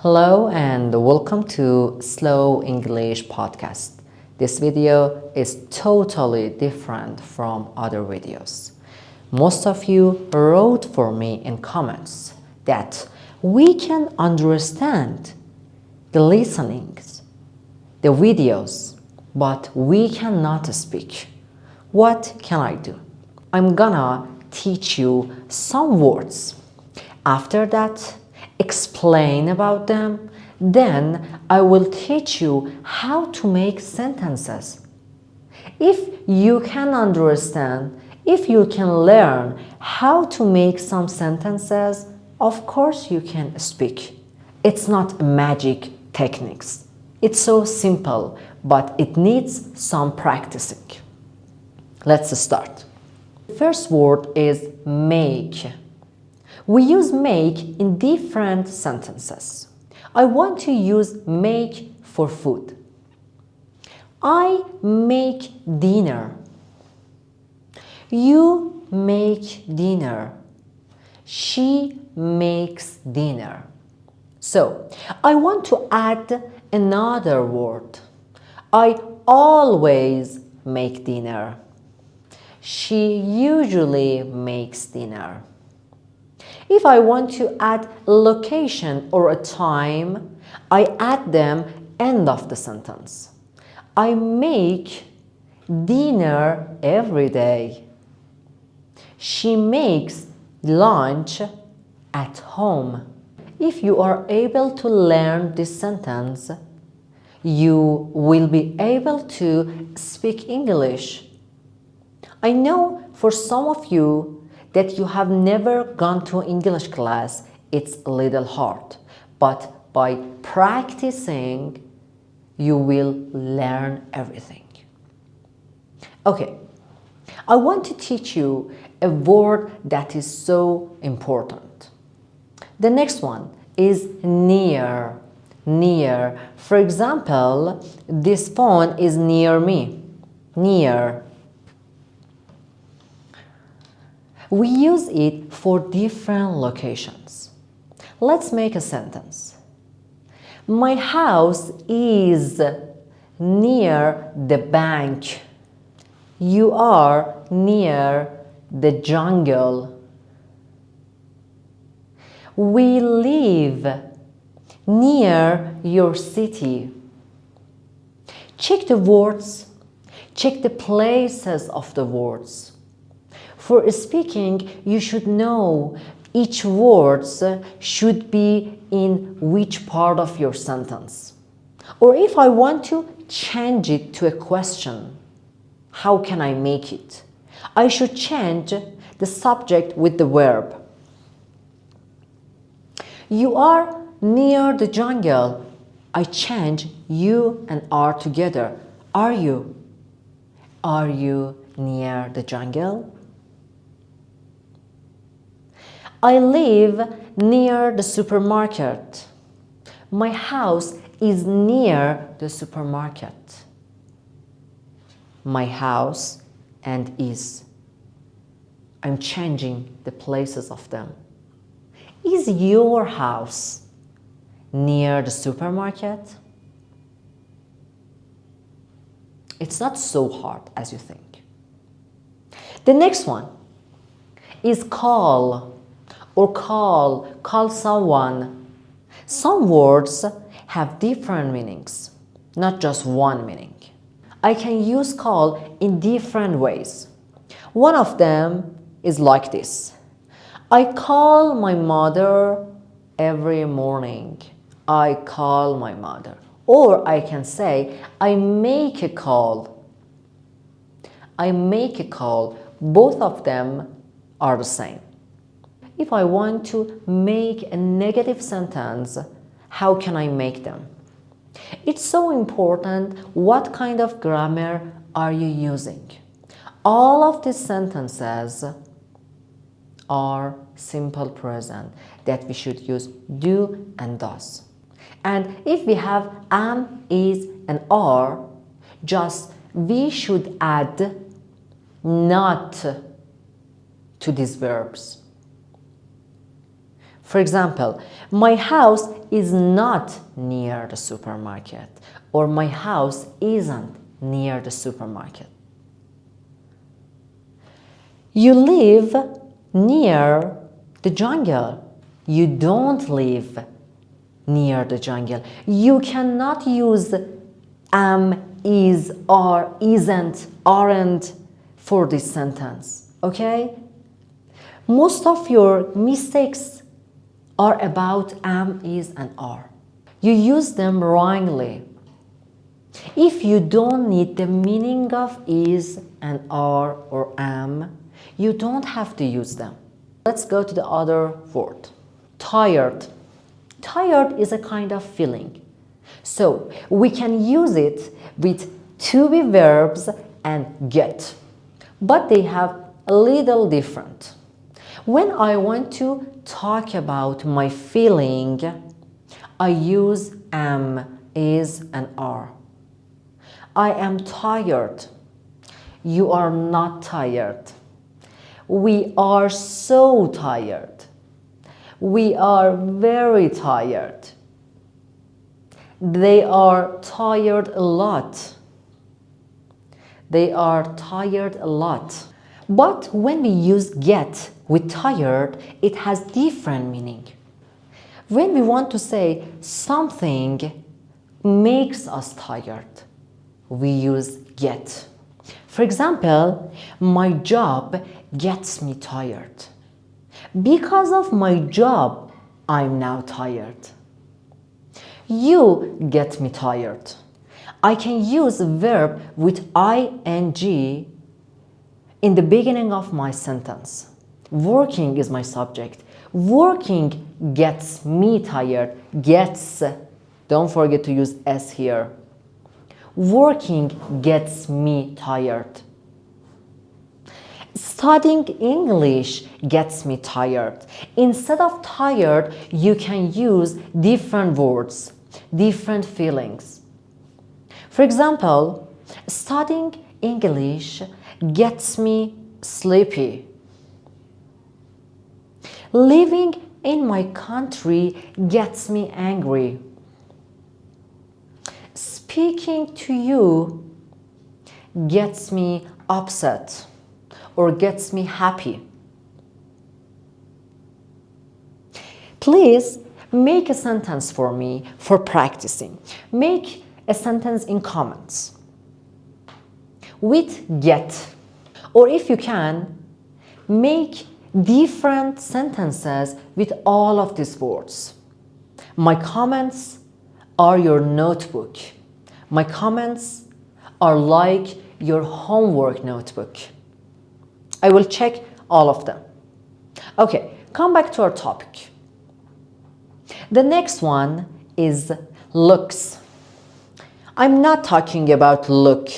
Hello and welcome to Slow English Podcast. This video is totally different from other videos. Most of you wrote for me in comments that we can understand the listenings, the videos, but we cannot speak. What can I do? I'm gonna teach you some words. After that, explain about them. Then I will teach you how to make sentences. If you can understand, if you can learn how to make some sentences, of course you can speak. It's not magic techniques. It's so simple, but it needs some practicing. Let's start. The first word is make. We use make in different sentences. I want to use make for food. I make dinner. You make dinner. She makes dinner. So, I want to add another word. I always make dinner. She usually makes dinner. If I want to add location or a time, I add them end of the sentence. I make dinner every day. She makes lunch at home. If you are able to learn this sentence, you will be able to speak English. I know for some of you that you have never gone to English class, it's a little hard. But by practicing, you will learn everything. Okay, I want to teach you a word that is so important. The next one is near. Near. For example, this phone is near me. Near. We use it for different locations. Let's make a sentence. My house is near the bank. You are near the jungle. We live near your city. Check the words. Check the places of the words. For speaking, you should know each word should be in which part of your sentence. Or if I want to change it to a question, how can I make it? I should change the subject with the verb. You are near the jungle. I change you and are together. Are you? Are you near the jungle? I live near the supermarket. My house is near the supermarket. My house and is. I'm changing the places of them. Is your house near the supermarket? It's not so hard as you think. The next one is call. Or call someone. Some words have different meanings, not just one meaning. I can use call in different ways. One of them is like this. I call my mother every morning. I call my mother. Or I can say, I make a call. I make a call. Both of them are the same. If I want to make a negative sentence, how can I make them? It's so important what kind of grammar are you using. All of these sentences are simple present that we should use do and does. And if we have am, is and are, just we should add not to these verbs. For example, my house is not near the supermarket, or my house isn't near the supermarket. You live near the jungle. You don't live near the jungle. You cannot use am, is, are, isn't, aren't for this sentence, okay? Most of your mistakes are about am, is, and are. You use them wrongly. If you don't need the meaning of is and are or am, you don't have to use them. Let's go to the other word. Tired. Tired is a kind of feeling. So we can use it with to be verbs and get, but they have a little different. When I want to talk about my feeling, I use am, is, and are. I am tired. You are not tired. We are so tired. We are very tired. They are tired a lot. They are tired a lot. But when we use get with tired, it has different meaning. When we want to say something makes us tired, we use get. For example, my job gets me tired. Because of my job, I'm now tired. You get me tired. I can use a verb with ing in the beginning of my sentence. Working is my subject. Working gets me tired. Gets. Don't forget to use s here. Working gets me tired. Studying English gets me tired. Instead of tired, you can use different words, different feelings. For example, studying English gets me sleepy. Living in my country gets me angry. Speaking to you gets me upset or gets me happy. Please make a sentence for me for practicing. Make a sentence in comments with get. Or if you can, make different sentences with all of these words. My comments are your notebook. My comments are like your homework notebook. I will check all of them. Okay, come back to our topic. The next one is looks. I'm not talking about look.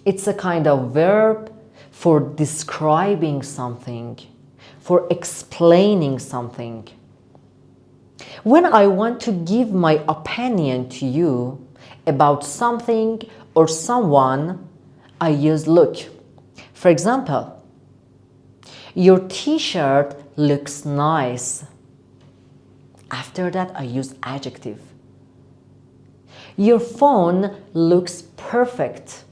It's a kind of verb for describing something, for explaining something. When I want to give my opinion to you about something or someone, I use look. For example, your t-shirt looks nice. After that, I use adjective. Your phone looks perfect.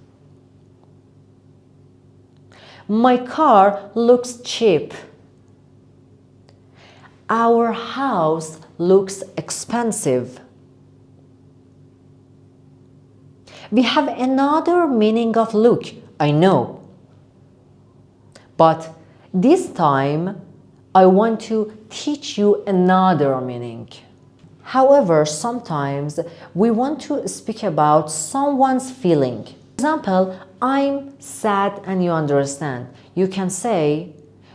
My car looks cheap. Our house looks expensive. We have another meaning of look, I know. But this time, I want to teach you another meaning. However, sometimes we want to speak about someone's feeling. For example, I'm sad and you understand. You can say,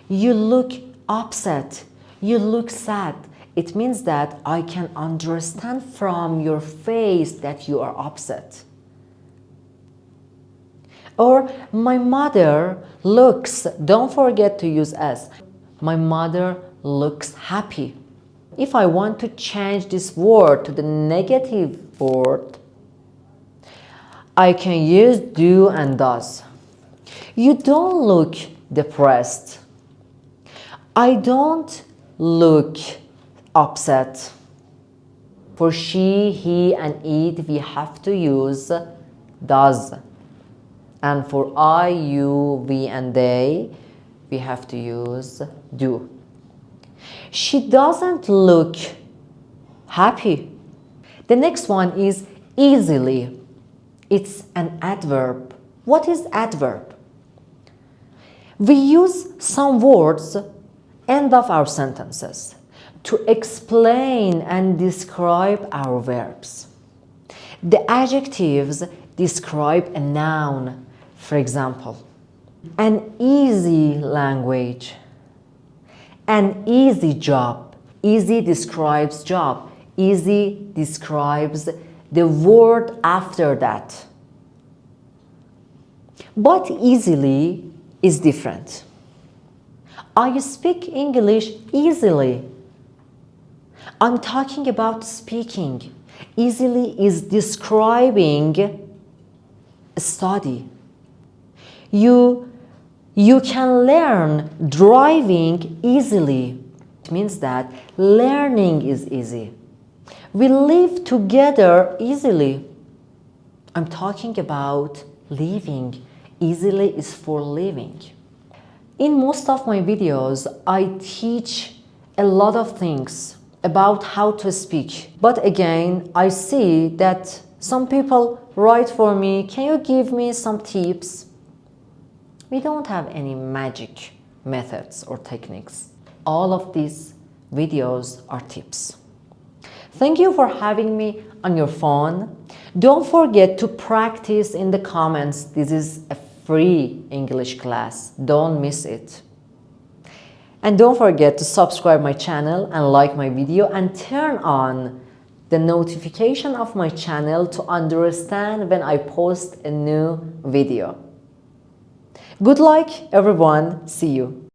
you look upset, you look sad. It means that I can understand from your face that you are upset. Or my mother looks, don't forget to use s. My mother looks happy. If I want to change this word to the negative word, I can use do and does. You don't look depressed. I don't look upset. For she, he, and it, we have to use does. And for I, you, we, and they, we have to use do. She doesn't look happy. The next one is easily. It's an adverb. What is adverb? We use some words end of our sentences to explain and describe our verbs. The adjectives describe a noun. For example, an easy language, an easy job. Easy describes job. Easy describes the word after that. But easily is different. I speak English easily. I'm talking about speaking. Easily is describing a study. You can learn driving easily. It means that learning is easy. We live together easily. I'm talking about living. Easily is for living. In most of my videos, I teach a lot of things about how to speak. But again, I see that some people write for me, can you give me some tips? We don't have any magic methods or techniques. All of these videos are tips. Thank you for having me on your phone. Don't forget to practice in the comments. This is a free English class. Don't miss it. And don't forget to subscribe my channel and like my video and turn on the notification of my channel to understand when I post a new video. Good luck, everyone. See you.